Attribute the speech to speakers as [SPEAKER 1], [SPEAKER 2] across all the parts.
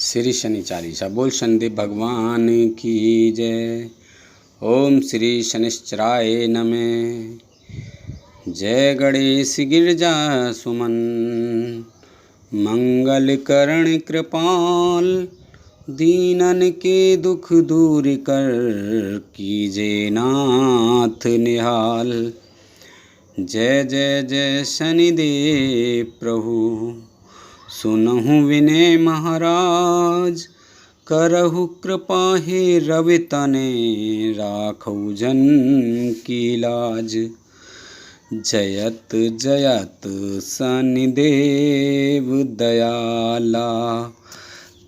[SPEAKER 1] श्री शनि चालीसा। बोल शनिदेव भगवान की जय। ओम श्री शनिश्चराय नमः। जय गणेश गिरजा सुमन, मंगल करण कृपाल, दीनन के दुख दूर कर, कीजे नाथ निहाल। जय जय जय शनिदेव प्रभु, सुनहु विनय महाराज, करहु कृपा हे रवि तने, राखौ जन की लाज। जयत जयत शनिदेव दयाला,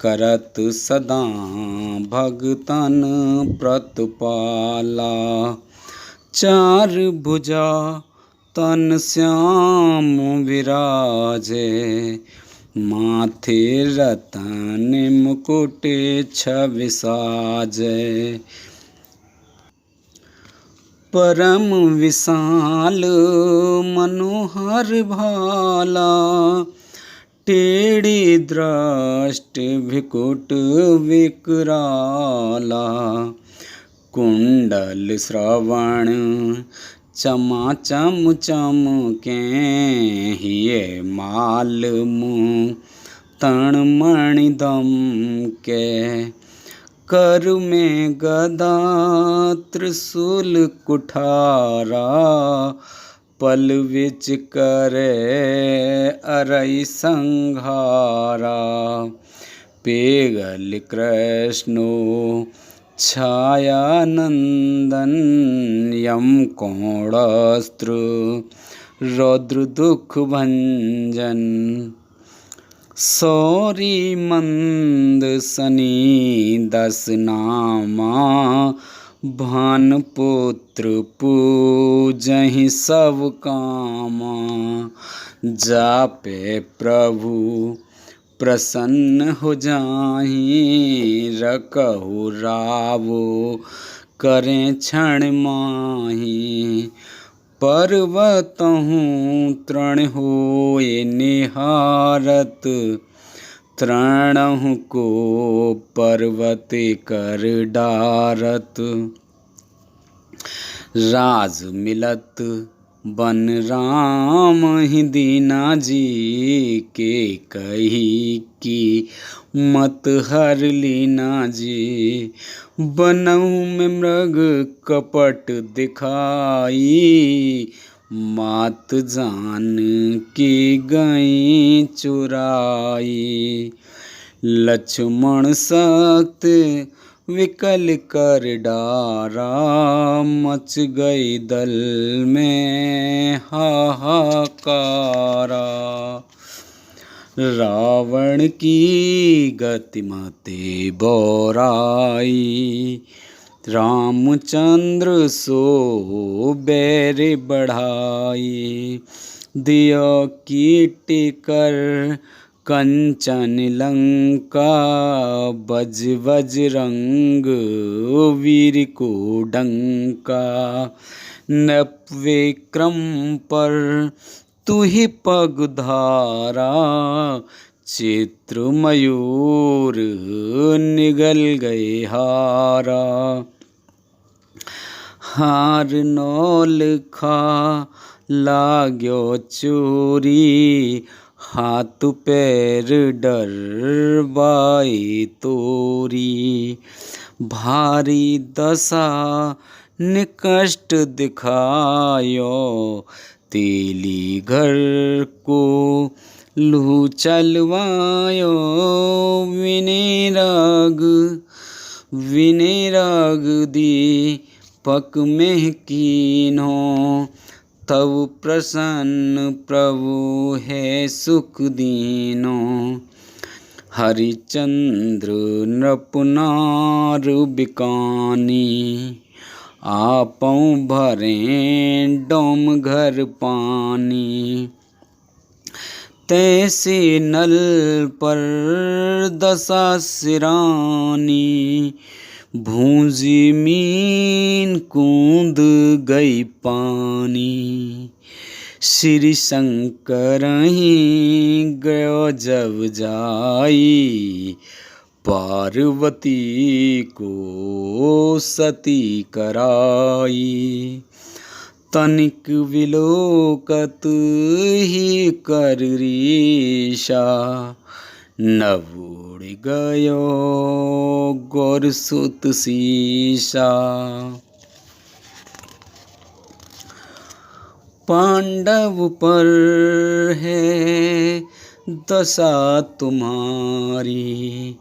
[SPEAKER 1] करत सदा भगतन प्रतिपाला। चार भुजा तन श्याम विराजे, माथे रतन मुकुट छवि साजे। परम विशाल मनोहर भाला, टेढ़ी दृष्टि भृकुट विकराला। कुंडल श्रवण चमाचम चमके, हिये माल मुँह तण मणि दमके। कर में गदा त्रिशूल कुठारा, पल विच करे अरई संघारा। पेगल कृष्णो छाया नंदन, यम कोणास्त्र रौद्र दुख भंजन। सौरी मंद सनी दस नामा, भान पुत्र पूजहि सब कामा। जापे प्रभु प्रसन्न हो जाहि, रखहु रावो करें क्षण माहि। पर्वतहु तृण होए निहारत, तृणहु को पर्वत कर डारत। राज मिलत बन राम ही दीना जी, के कही की मत हर लीना जी। बनऊ में मृग कपट दिखाई, मात जान की गई चुराई। लक्ष्मण सख्त विकल कर डारा, मच गई दल में हाहाकारा। रावण की गतिमति बोराई, रामचंद्र सो बैर बढ़ाई। दियो कीट कर कंचन लंका, बज बज रंग वीर को डंका। नप विक्रम पर तू ही पग धारा, चित्र मयूर निगल गए हारा। हार नौल खा लाग्यो चोरी, हाथ पैर डर बाई तोरी। भारी दशा निकष्ट दिखायो, तेली घर को लू चलवायो। विनय राग दी पक में कीन्हो, तब प्रसन्न प्रभु है सुख दीनो। हरिचंद्र नृपनार बिकानी, आपौ भरें डोम घर पानी। तैसे नल पर दशा सिरानी, भूंजी मीन कूद गई पानी। श्री शंकर ही गयो जब जाई, पार्वती को सती कराई। तनिक विलोकत ही कर रीशा, नभ उड़ गयो गौर सुत सीसा। पांडव पर है दशा तुम्हारी,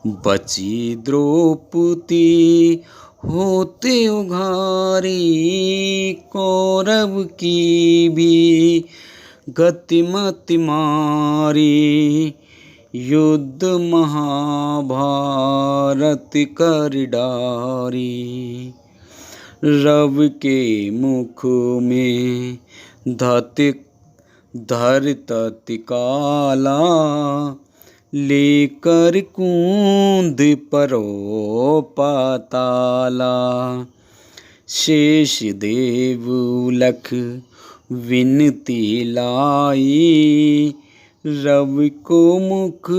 [SPEAKER 1] बची द्रौपदी होते उघारी। कौरव की भी गतिमति मारी, युद्ध महाभारत कर डारी। रव के मुख में धरत काला, लेकर कूद परो पाताला। शेष देव लख विनती लाई, रव को मुख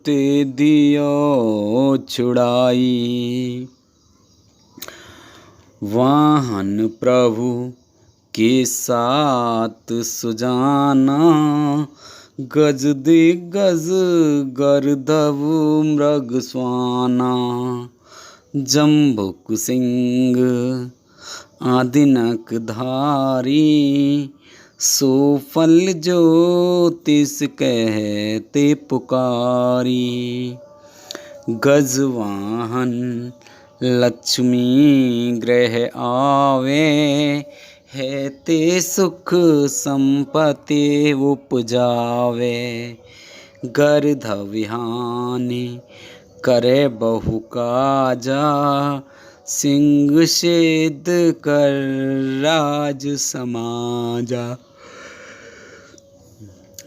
[SPEAKER 1] ते दियो छुड़ाई। वाहन प्रभु के साथ सुजाना, गज दिग्गज गर्दभ मृग स्वाना। जम्बुक सिंह आदिनक धारी, सो फल ज्योतिष कहते पुकारी। गजवाहन लक्ष्मी ग्रह आवे, है ते सुख संपत्ति उपजावे। गर्दभिहानि करे बहु काजा, सिंह छेद कर राज समाजा।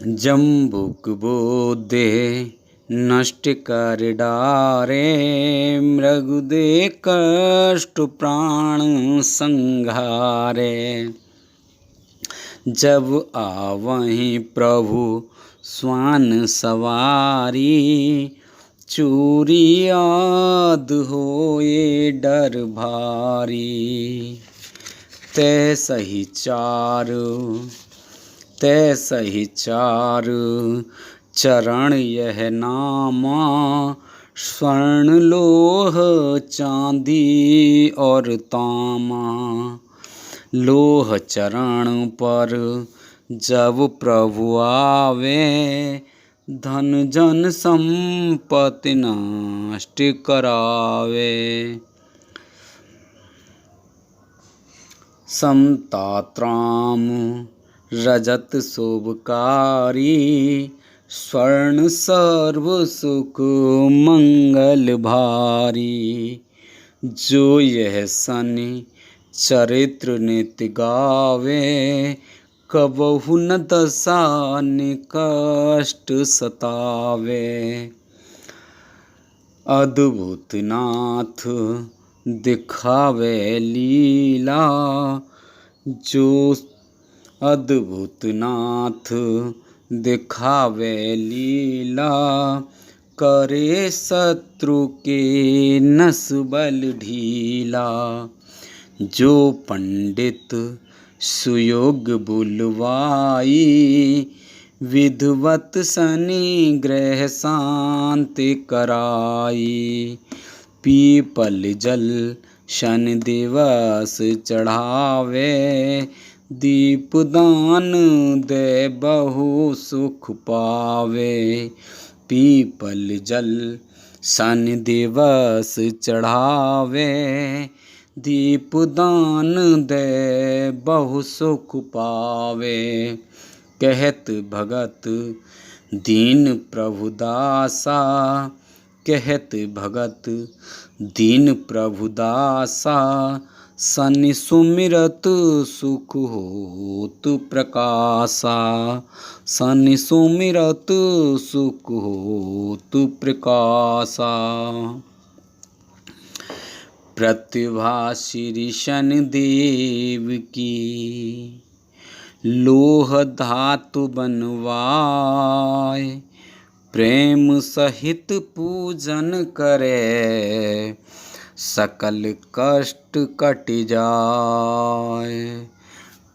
[SPEAKER 1] जम्बुक बोधे नष्ट कर डारे, मृगदे कष्ट प्राण संहारे। जब आवहीं प्रभु स्वान सवारी, चोरी याद होए डर भारी। तै सही चार चरण यह नामा, स्वर्ण लोह चांदी और तामा। लोह चरण पर जब प्रभु आवे, धन जन संपत्ति नष्ट करावे। समतात्राम रजत शोभकारी, स्वर्ण सर्व सुख मंगल भारी। जो यह सनि चरित्र नित गावे, कबहु न दशा निकष्ट सतावे। अद्भुत नाथ दिखावे लीला, जो अद्भुत नाथ दिखावे लीला। करे शत्रु के नस बल ढीला। जो पंडित सुयोग बुलवाई, विधवत शनि ग्रह शांति कराई। पीपल जल शनि दिवस चढ़ावे, दीपदान दे बहु सुख पावे। पीपल जल शनि दिवस चढ़ावे, दीपदान दे बहु सुख पावे। कहत भगत दीन प्रभु दासा, कहत भगत दीन प्रभु दासा। शनि सुमिरत सुख होत प्रकाशा, शनि सुमिरत सुख होत प्रकाशा। प्रतिभा श्री शनिदेव की, लोह धातु बनवाए। प्रेम सहित पूजन करे, सकल कष्ट कट जाए।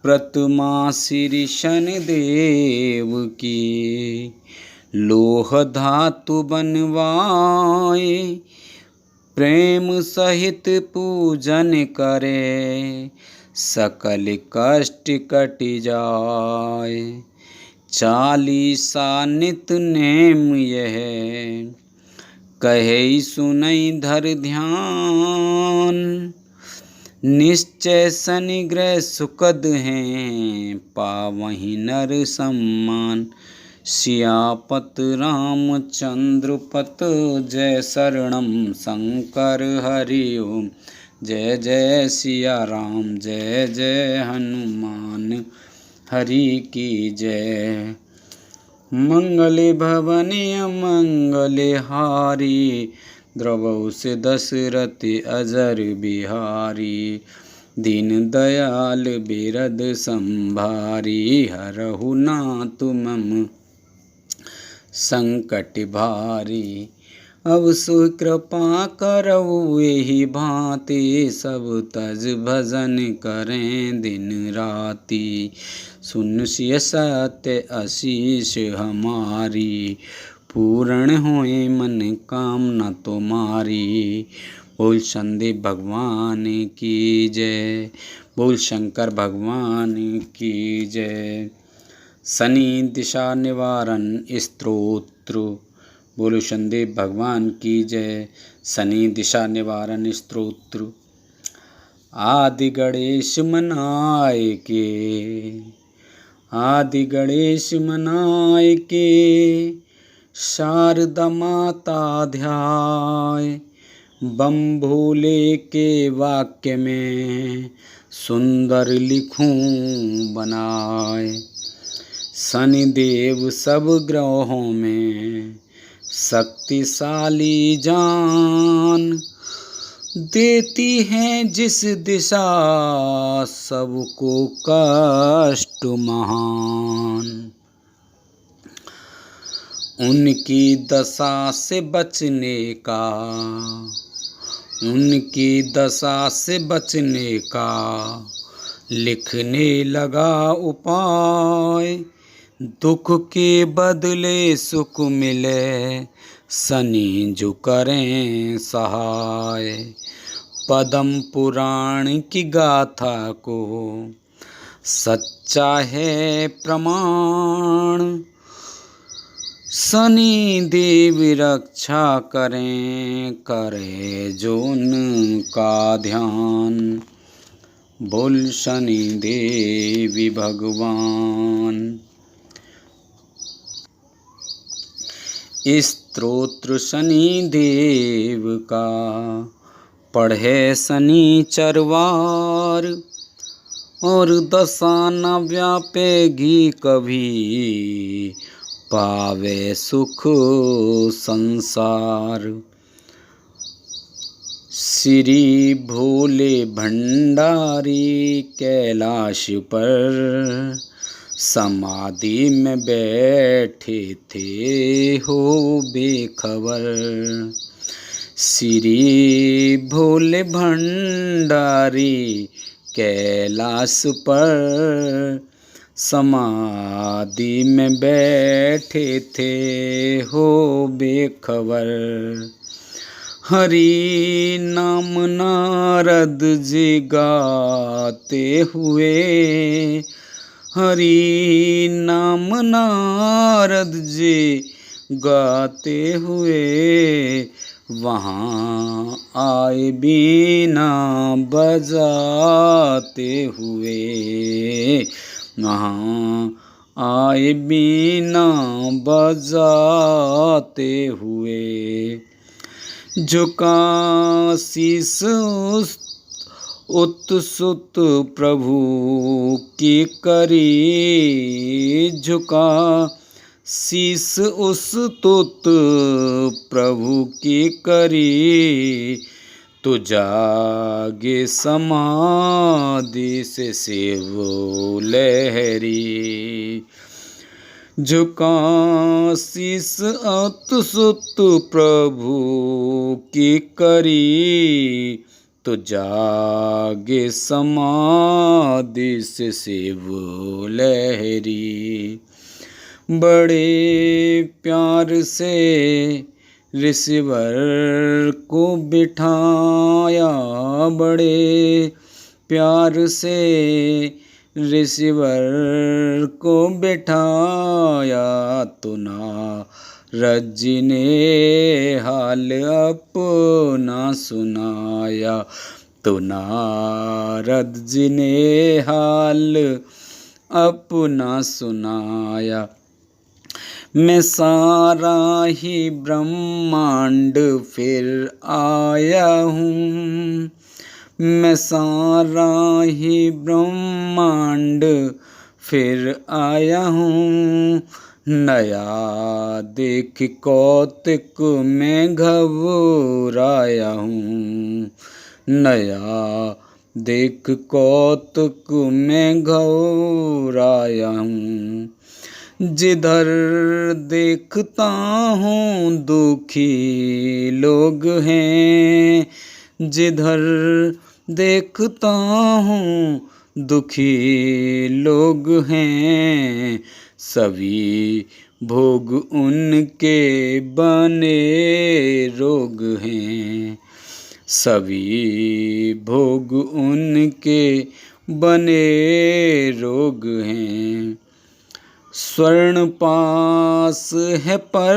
[SPEAKER 1] प्रतिमा श्री शनिदेव की, लोह धातु बनवाए। प्रेम सहित पूजन करे, सकल कष्ट कट जाए। चालीसा नित नेम यह, कहे सुनई धर ध्यान। निश्चय शनि ग्रह सुखद हैं, पावहि नर सम्मान। सियापत रामचंद्र पत, जय शरणम शंकर हरि ओम। जय जय सिया राम, जय जय हनुमान हरि की जय। मंगले भवने मंगले हारी, द्रवौ से दशरथ अजर बिहारी। दीन दयाल बिरद संभारी, हरहु नाथ मम संकट भारी। अब सु कृपा करऊ एहि भांति, सब तज भजन करें दिन राति। सुन सिय सत्य आशीष हमारी, पूर्ण होए मन कामना तुम्हारी। बोल संदीप भगवान की जय, बोल शंकर भगवान की जय। शनि दिशा निवारण स्तोत्र, बोलो संदीप भगवान की जय। शनि दिशा निवारण स्तोत्र। आदि गणेश मनाए के, आदि गणेश मनाए के, शारदा माता ध्याय। बम भोले के वाक्य में, सुंदर लिखूं बनाए। शनिदेव सब ग्रहों में, शक्तिशाली जान। देती हैं जिस दिशा, सबको कष्ट महान। उनकी दशा से बचने का, उनकी दशा से बचने का, लिखने लगा उपाय। दुख के बदले सुख मिले, शनि जो करें सहाय। पद्म पुराण की गाथा को, सच्चा है प्रमाण। शनि देव रक्षा करें, करे जो उनका ध्यान। बोल शनि देवी भगवान। स्तोत्र शनि देव का, पढ़े शनिचरवार। और दशा न व्यापेगी कभी, पावे सुख संसार। श्री भोले भंडारी कैलाश पर, समाधि में बैठे थे हो बेखबर। श्री भोले भंडारी कैलाश पर, समाधि में बैठे थे हो बेखबर। हरि नाम नारद जी गाते हुए, हरि नाम नारद जी गाते हुए, वहाँ आए बीना बजाते हुए। वहाँ आए बीना बजाते हुए। झुका शीस उत्सुत प्रभु की करी, झुका शीस उस्तुत प्रभु की करी। तो जागे समाधि से शिव लहरी, झुका शीस अत सुत प्रभु की करी, तो जागे समाधि से शिव लहरी। बड़े प्यार से रिसीवर को बिठाया, बड़े प्यार से रिसीवर को बिठाया, तो नारद जी ने हाल अपना सुनाया, तो नारद जी ने हाल अपना सुनाया। मैं सारा ही ब्रह्मांड फिर आया हूँ, मैं सारा ही ब्रह्मांड फिर आया हूँ। नया देख कौतुक में घबराया हूँ, नया देख कौतुक में घबराया हूँ। जिधर देखता हूँ दुखी लोग हैं, जिधर देखता हूँ दुखी लोग हैं, सभी भोग उनके बने रोग हैं, सभी भोग उनके बने रोग हैं। स्वर्ण पास है पर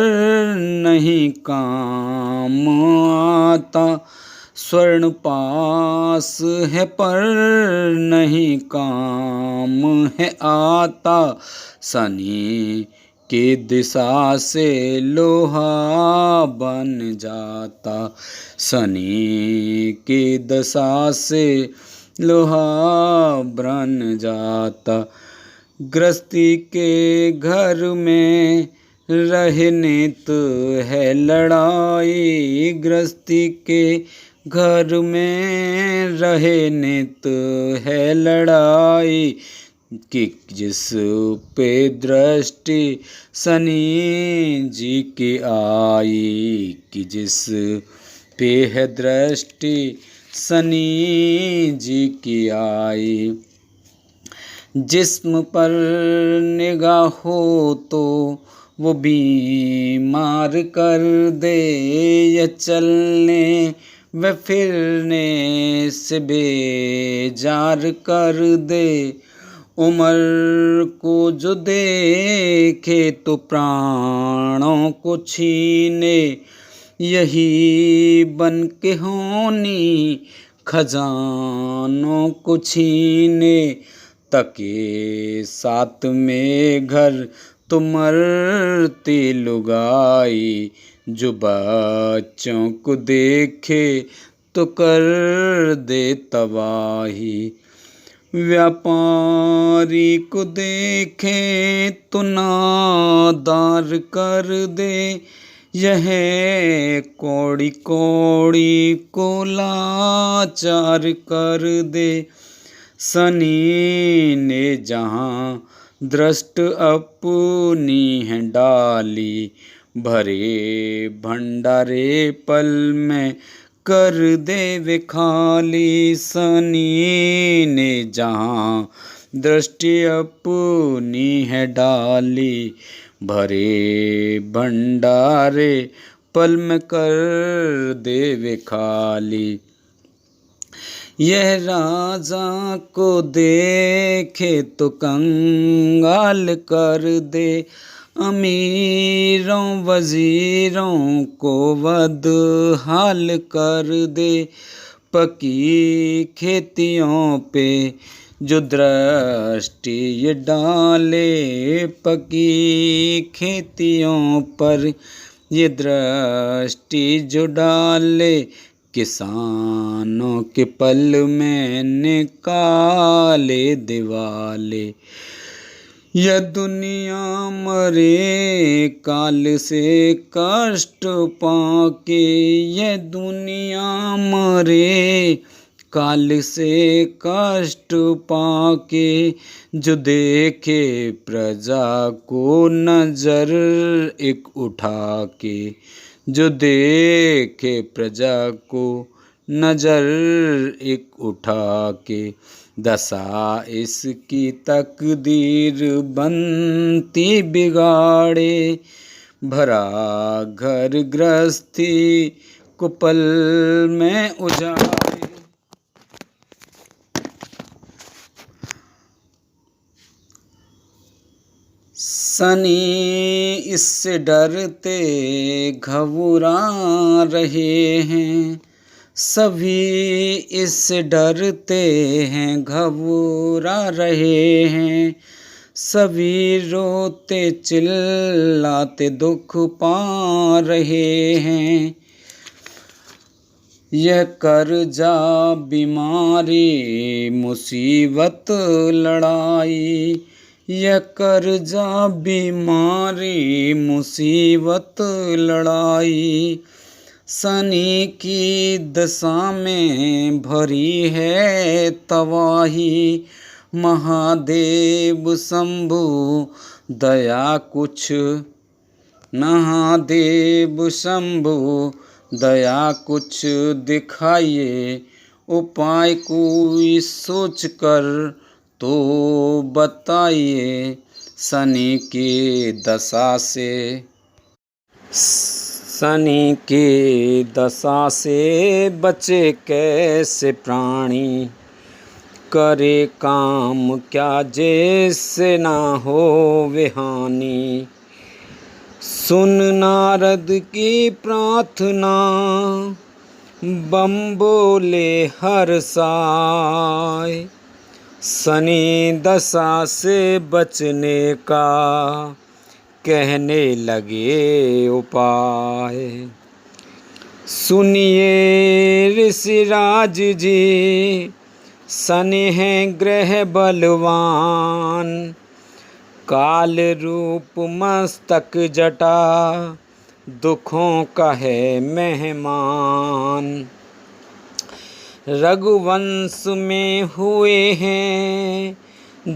[SPEAKER 1] नहीं काम आता, स्वर्ण पास है पर नहीं काम है आता। शनि की दिशा से लोहा बन जाता, शनि की दशा से लोहा बन जाता। गृहस्थी के घर में रहने तो है लड़ाई, गृहस्थी के घर में रहने तो है लड़ाई, कि जिस पे दृष्टि शनि जी की आई, कि जिस पे है दृष्टि शनि जी की आई। जिस्म पर निगाह हो तो वो बीमार कर दे, या चलने व फिरने से बेजार कर दे। उम्र को जो देखे तो प्राणों को छीने, यही बन के होनी खजानों को छीने। तके साथ में घर तो मरती लुगाई, जो बच्चों को देखे तो कर दे तबाही। व्यापारी को देखे तो नादार कर दे, यह कौड़ी कौड़ी को लाचार कर दे। शनि ने जहाँ दृष्ट अपनी है डाली, भरे भंडारे पल में कर दे वे खाली। शनि ने जहाँ दृष्टि अपनी है डाली, भरे भंडारे पल में कर दे वे खाली। यह राजा को देखे तो कंगाल कर दे, अमीरों वजीरों को बदहाल कर दे। पकी खेतियों पे जो दृष्टि ये डाले, पकी खेतियों पर ये दृष्टि जो डाले, किसानों के पल में निकाले दिवाले। यह दुनिया मरे काल से कष्ट पाके, यह दुनिया मरे काल से कष्ट पाके जो देखे प्रजा को नजर एक उठा के, जो देखे प्रजा को नजर एक उठा के, दशा इसकी तकदीर बनती बिगाड़े, भरा घर गृहस्थी को पल में उजाड़े। शनि इससे डरते घबरा रहे हैं, सभी इससे डरते हैं घबरा रहे हैं, सभी रोते चिल्लाते दुख पा रहे हैं। यह कर्जा बीमारी मुसीबत लड़ाई, यह कर्जा बीमारी मुसीबत लड़ाई, शनि की दशा में भरी है तबाही, महादेव शंभु दया कुछ, महादेव शंभु दया कुछ दिखाइए, उपाय कोई सोच कर तो बताइए, शनि की दशा से, शनि की दशा से बचे कैसे प्राणी, करे काम क्या जैसे ना हो हानि। सुन नारद की प्रार्थना बम बोले हर साय, शनि दशा से बचने का कहने लगे उपाय। सुनिए ऋषिराज जी, शनि है ग्रह बलवान, काल रूप मस्तक जटा दुखों का है मेहमान। रघुवंश में हुए हैं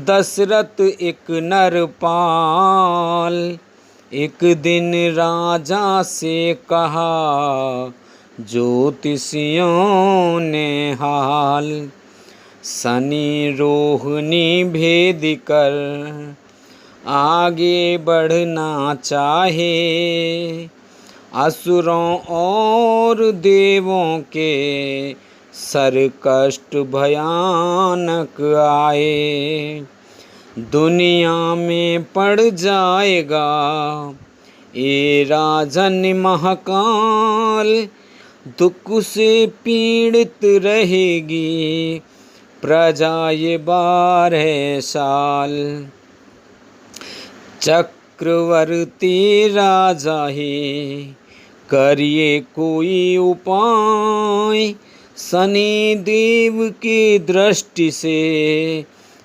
[SPEAKER 1] दशरथ एक नरपाल, एक दिन राजा से कहा ज्योतिषियों ने हाल, शनि रोहिणी भेद कर आगे बढ़ना चाहे, असुरों और देवों के सर कष्ट भयानक आए, दुनिया में पड़ जाएगा ये राजन महाकाल, दुख से पीड़ित रहेगी प्रजा ये 12 साल। चक्रवर्ती राजा ही करिए कोई उपाय, शनि देव की दृष्टि से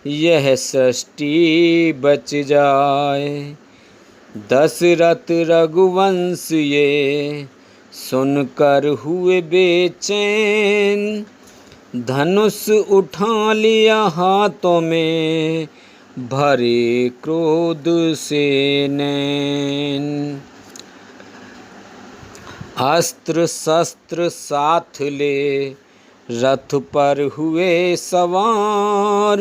[SPEAKER 1] यह सृष्टि बच जाए। दशरथ रघुवंश ये सुनकर हुए बेचैन, धनुष उठा लिया हाथों में भरे क्रोध से नैन। अस्त्र शस्त्र साथ ले रथ पर हुए सवार,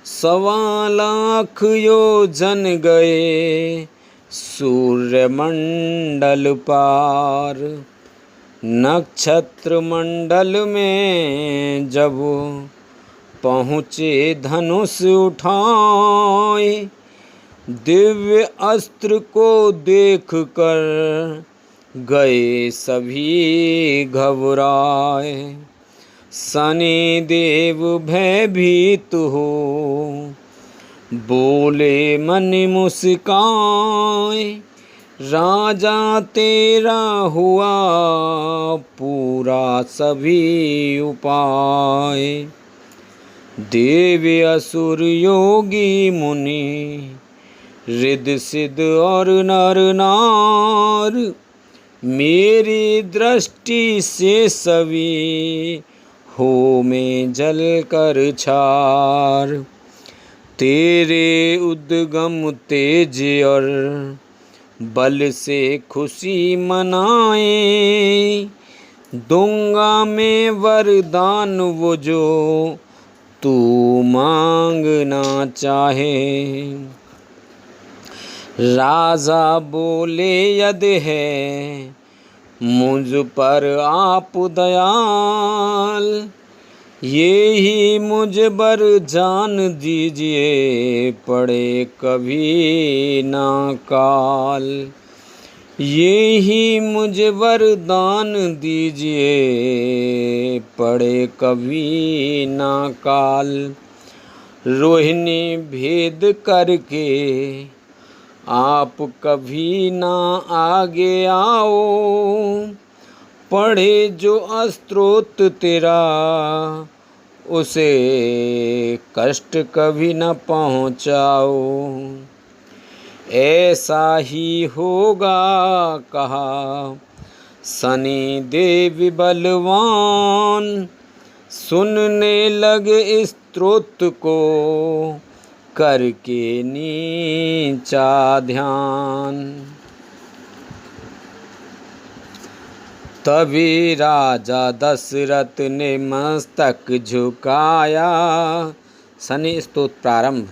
[SPEAKER 1] 1.25 लाख योजन गए सूर्यमंडल पार। नक्षत्र मंडल में जब पहुँचे धनुष उठाए, दिव्य अस्त्र को देख कर गए सभी घबराए। शनि देव भयभीत हो बोले मन मुस्काए, राजा तेरा हुआ पूरा सभी उपाय। देव असुर योगी मुनि रिद्ध सिद्ध और नर नार, मेरी दृष्टि से सभी हो में जल कर छार। तेरे उद्गम तेज और बल से खुशी मनाए, दूंगा मैं वरदान वो जो तू मांगना चाहे। राजा बोले यदि है मुझ पर आप दयाल, ये ही मुझ बर जान दीजिए पड़े कभी ना काल। ये ही मुझ वरदान दीजिए पड़े कभी ना काल। रोहिणी भेद करके आप कभी ना आगे आओ, पढ़े जो अस्त्रोत तेरा उसे कष्ट कभी न पहुँचाओ। ऐसा ही होगा कहा शनि देव बलवान, सुनने लगे स्त्रोत को करके नीचा ध्यान। तभी राजा दशरथ ने मस्तक झुकाया। शनि स्तोत्र प्रारंभ।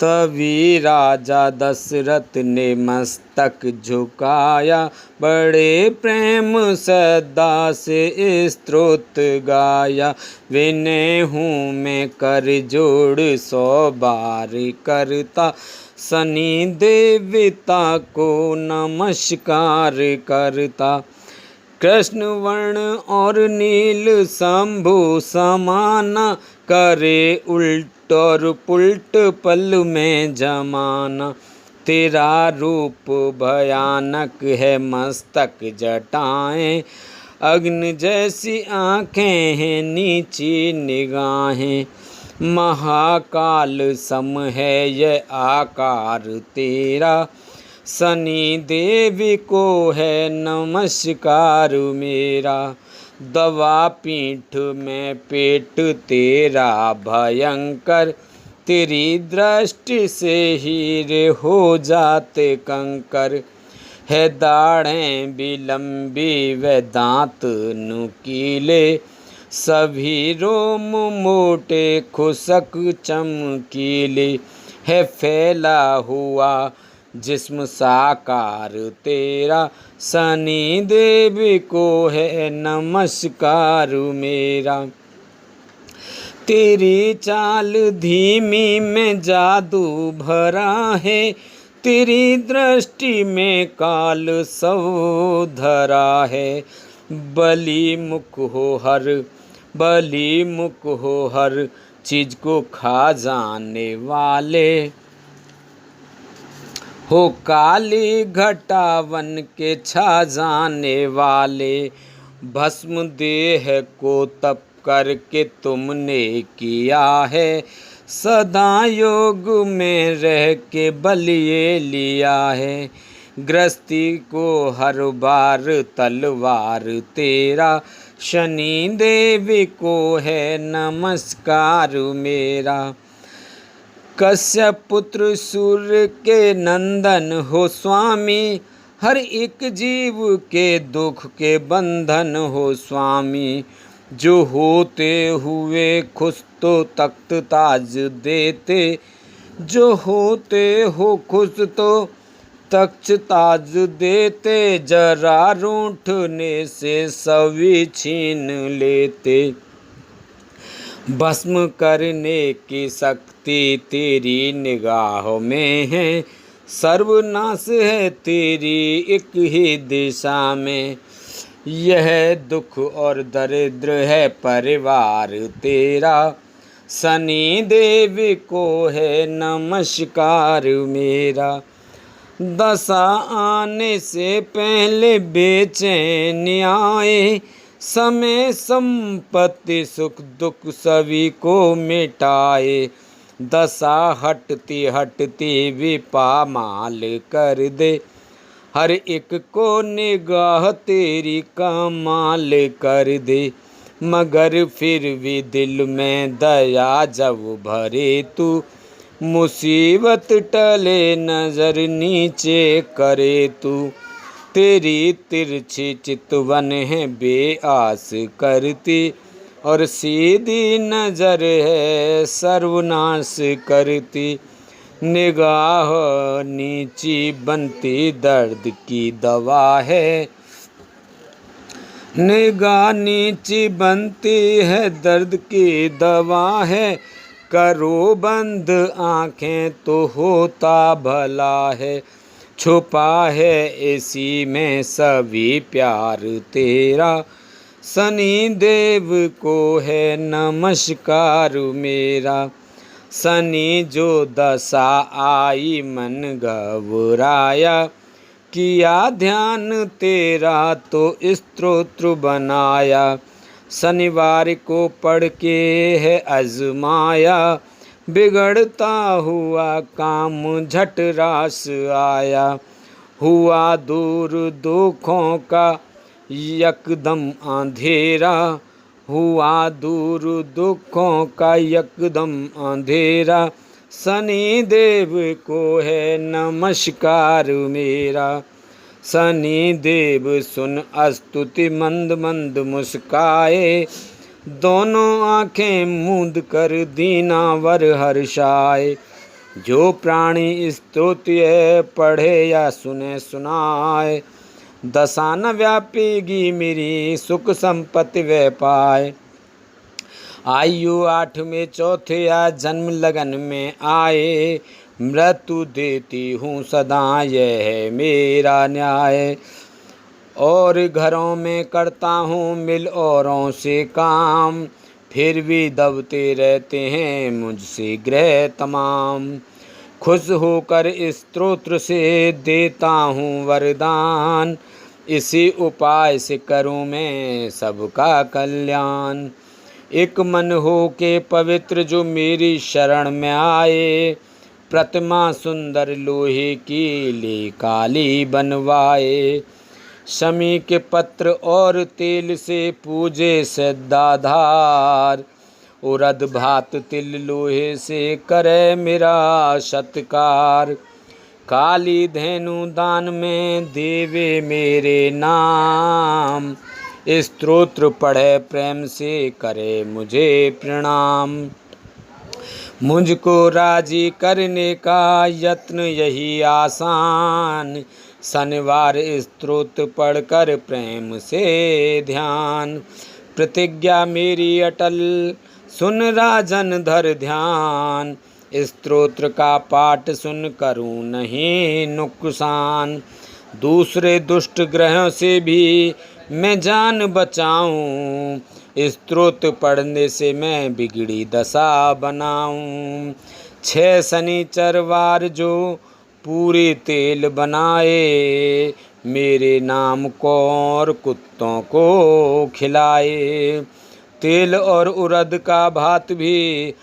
[SPEAKER 1] तभी राजा दशरथ ने मस्तक झुकाया, बड़े प्रेम सदा से स्तोत्र गाया। विनय हूँ मैं कर जोड़ 100 बार करता, शनि देवता को नमस्कार करता। कृष्ण वर्ण और नील शंभु समाना, करे उल्ट और पुल्ट पल में जमाना। तेरा रूप भयानक है मस्तक जटाएं, अग्नि जैसी आँखें हैं नीची निगाहें। महाकाल सम है यह आकार तेरा, शनि देवी को है नमस्कार मेरा। दवा पीठ में पेट तेरा भयंकर, तेरी दृष्टि से हीरे हो जाते कंकर। है दाढ़ें भी लंबी व दांत नुकीले, सभी रोम मोटे खुशक चमकीले। है फैला हुआ जिस्म साकार तेरा, शनि देवी को है नमस्कार मेरा। तेरी चाल धीमी में जादू भरा है, तेरी दृष्टि में काल सब धरा है। बली मुख हो हर चीज को खा जाने वाले, हो काली घटावन के छा जाने वाले। भस्म देह को तप करके तुमने किया है, सदा योग में रह के बलिए लिया है। गृहस्थी को हर बार तलवार तेरा, शनि देवी को है नमस्कार मेरा। कश्यप पुत्र सूर्य के नंदन हो स्वामी, हर एक जीव के दुख के बंधन हो स्वामी। जो होते हुए खुश तो तख्त ताज देते, जो होते हो खुश तो तख्त ताज देते। जरा रूठने से सभी छीन लेते, भस्म करने की शक्ति तेरी निगाहों में है। सर्वनाश है तेरी एक ही दिशा में, यह दुख और दरिद्र है परिवार तेरा। शनि देवी को है नमस्कार मेरा। दशा आने से पहले बेचैन आए, समय संपत्ति सुख दुख सभी को मिटाए। दशा हटती हटती विपामाल कर दे, हर एक को निगाह तेरी कमाल कर दे। मगर फिर भी दिल में दया जब भरे तू, मुसीबत टले नजर नीचे करे तू। तेरी तिरछी चितवन है बेआस करती, और सीधी नजर है सर्वनाश करती। निगाह नीची बनती दर्द की दवा है, निगाह नीची बनती है दर्द की दवा है। करो बंद आंखें तो होता भला है, छुपा है इसी में सभी प्यार तेरा। सनी देव को है नमस्कार मेरा। सनी जो दशा आई मन घबराया, किया ध्यान तेरा तो स्तोत्र बनाया। शनिवार को पढ़ के है आजमाया, बिगड़ता हुआ काम झट रास आया। हुआ दूर दुखों का यकदम अंधेरा, हुआ दूर दुखों का यकदम अंधेरा। शनि देव को है नमस्कार मेरा। शनि देव सुन स्तुति मंद मंद मुस्काए, दोनों आंखें मूंद कर दीनावर हर्षाए। जो प्राणी स्तुति पढ़े या सुने सुनाए, दशा न व्यापेगी मेरी सुख संपत्ति वह पाए। आयु 8 में चौथे या जन्म लगन में आए, मृत्यु देती हूँ सदा यह है मेरा न्याय। और घरों में करता हूँ मिल औरों से काम, फिर भी दबते रहते हैं मुझसे ग्रह तमाम। खुश होकर स्तोत्र से देता हूँ वरदान, इसी उपाय से करूँ मैं सबका कल्याण। एक मन हो के पवित्र जो मेरी शरण में आए, प्रतिमा सुंदर लोहे की ले काली बनवाए। शमी के पत्र और तेल से पूजे सिद्धाधार, उरद भात तिल लोहे से करे मेरा सत्कार। काली धेनु दान में देवे मेरे नाम, स्तोत्र पढ़े प्रेम से करे मुझे प्रणाम। मुझको राजी करने का यत्न यही आसान, शनिवार स्तोत्र पढ़कर प्रेम से ध्यान। प्रतिज्ञा मेरी अटल सुन राजन धर ध्यान, स्तोत्र का पाठ सुन करूं नहीं नुकसान। दूसरे दुष्ट ग्रहों से भी मैं जान बचाऊं, स्तोत्र पढ़ने से मैं बिगड़ी दशा बनाऊं। 6 शनिचरवार जो पूरे तेल बनाए, मेरे नाम को और कुत्तों को खिलाए। तेल और उरद का भात भी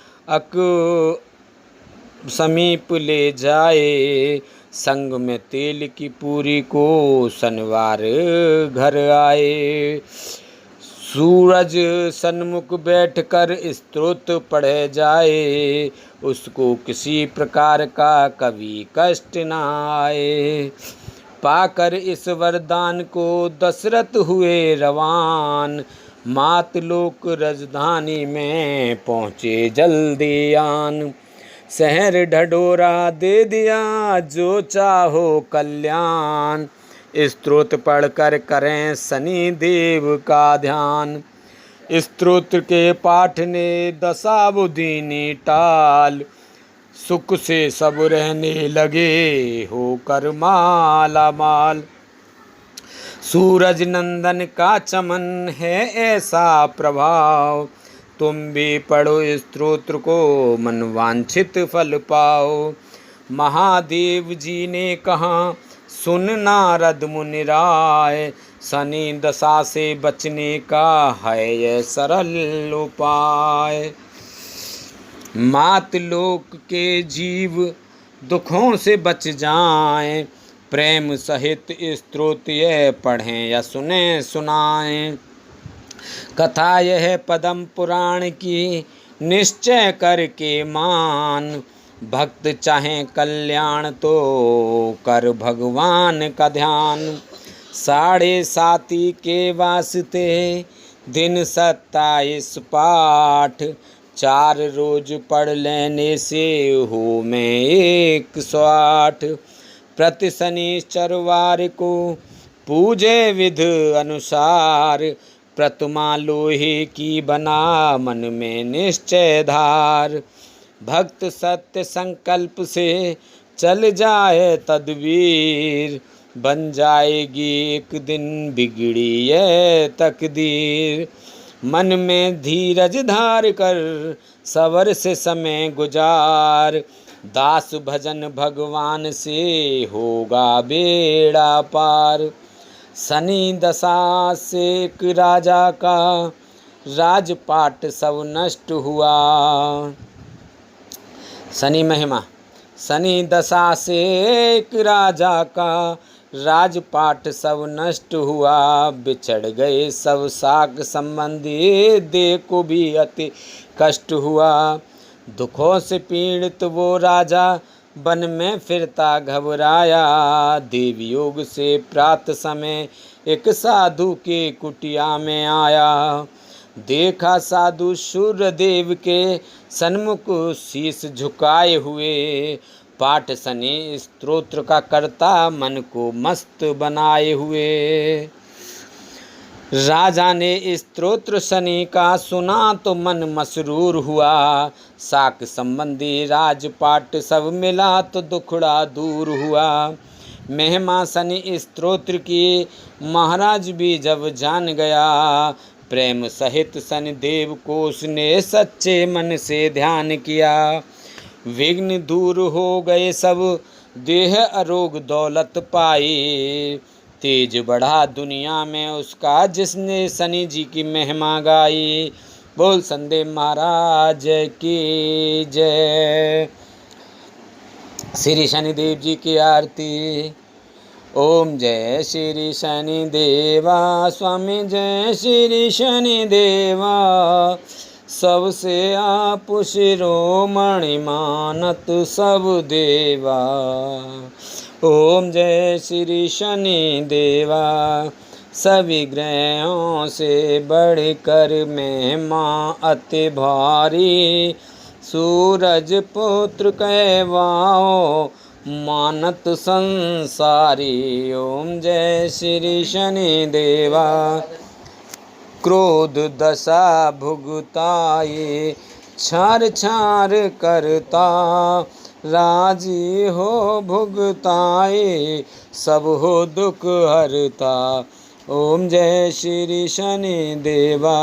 [SPEAKER 1] समीप ले जाए, संग में तेल की पूरी को शनिवार घर आए। सूरज सन्मुख बैठकर स्तोत्र पढ़े जाए, उसको किसी प्रकार का कभी कष्ट न आए। पाकर इस वरदान को दशरथ हुए रवान, मातलोक राजधानी में पहुँचे जल्दी आन। शहर ढढोरा दे दिया जो चाहो कल्याण, स्तोत्र पढ़कर करें शनि देव का ध्यान। स्तोत्र के पाठ ने दशा बुद्धि टाल, सुख से सब रहने लगे होकर माला माल। सूरज नंदन का चमन है ऐसा प्रभाव, तुम भी पढ़ो स्तोत्र को मन वांछित फल पाओ। महादेव जी ने कहा सुन नारद मुनि राय, शनि दशा से बचने का है यह सरल उपाय। मातलोक के जीव दुखों से बच जाएं, प्रेम सहित स्तोत्र पढ़ें या सुने सुनाएं। कथा यह पदम पुराण की, निश्चय करके मान। भक्त चाहे कल्याण तो कर भगवान का ध्यान। 7:30 के वास्ते दिन 27 पाठ, 4 रोज पढ़ लेने से हो में 108। प्रति शनिचरवार को पूजे विध अनुसार, प्रतिमा लोहे की बना मन में निश्चय धार। भक्त सत्य संकल्प से चल जाए तदबीर, बन जाएगी एक दिन बिगड़ी ये तकदीर। मन में धीरज धार कर सबर से समय गुजार, दास भजन भगवान से होगा बेड़ा पार। शनि दशा से एक राजा का राजपाट सब नष्ट हुआ। शनि महिमा। शनि दशा से एक राजा का राजपाट सब नष्ट हुआ। बिछड़ गए सब साक संबंधी, देह को भी अति कष्ट हुआ। दुखों से पीड़ित वो राजा वन में फिरता घबराया। देव योग से प्रात समय एक साधु के कुटिया में आया। देखा साधु सूर्यदेव के सन्मुख शीश झुकाए हुए, पाठ शनि स्तोत्र का करता मन को मस्त बनाए हुए। राजा ने स्तोत्र शनि का सुना तो मन मसरूर हुआ। साक संबंधी राजपाट सब मिला तो दुखड़ा दूर हुआ। महिमा शनि स्तोत्र की महाराज भी जब जान गया, प्रेम सहित शनि देव को उसने सच्चे मन से ध्यान किया। विघ्न दूर हो गए सब, देह अरोग दौलत पाई। तेज बढ़ा दुनिया में उसका जिसने शनि जी की महिमा गाई। बोल संदेव महाराज की जय। श्री शनिदेव जी की आरती। ओम जय श्री शनि देवा, स्वामी जय श्री शनि देवा। सबसे आप शिरोमणि मानत सब देवा। ओम जय श्री शनि देवा। सभी ग्रहों से बढ़कर महिमा अति भारी, सूरज पुत्र कहवाओ मानत संसारी। ओम जय श्री शनि देवा। क्रोध दशा भुगताए, छार छार करता। राजी हो भुगताए, सब हो दुख हरता। ओम जय श्री शनि देवा।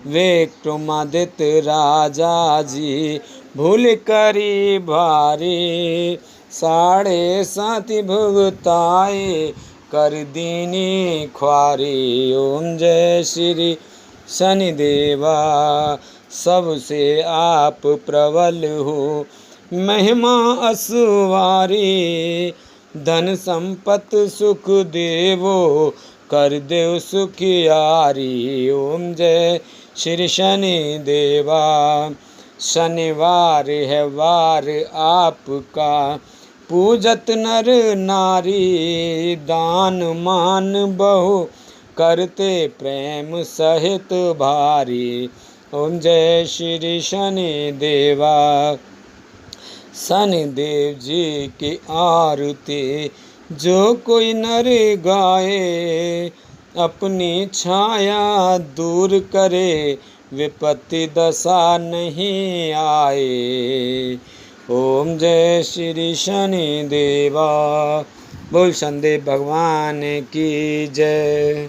[SPEAKER 1] विक्रमादित्य राजा जी भूल करी भारी, 7:30 भुगताए कर दीनी ख्वारी। ओम जय श्री शनि देवा। सबसे आप प्रबल हो महिमा असवारी, धन संपत सुख देवो कर देव सुखियारी। ओम जय श्री शनि देवा। शनिवार है वार आपका, पूजत नर नारी। दान मान बहु करते प्रेम सहित भारी। ओम जय श्री शनि देवा। शनि देव जी की आरती जो कोई नर गाए, अपनी छाया दूर करे विपत्ति दशा नहीं आए। ओम जय श्री शनि देवा। बोल शनिदेव भगवान की जय।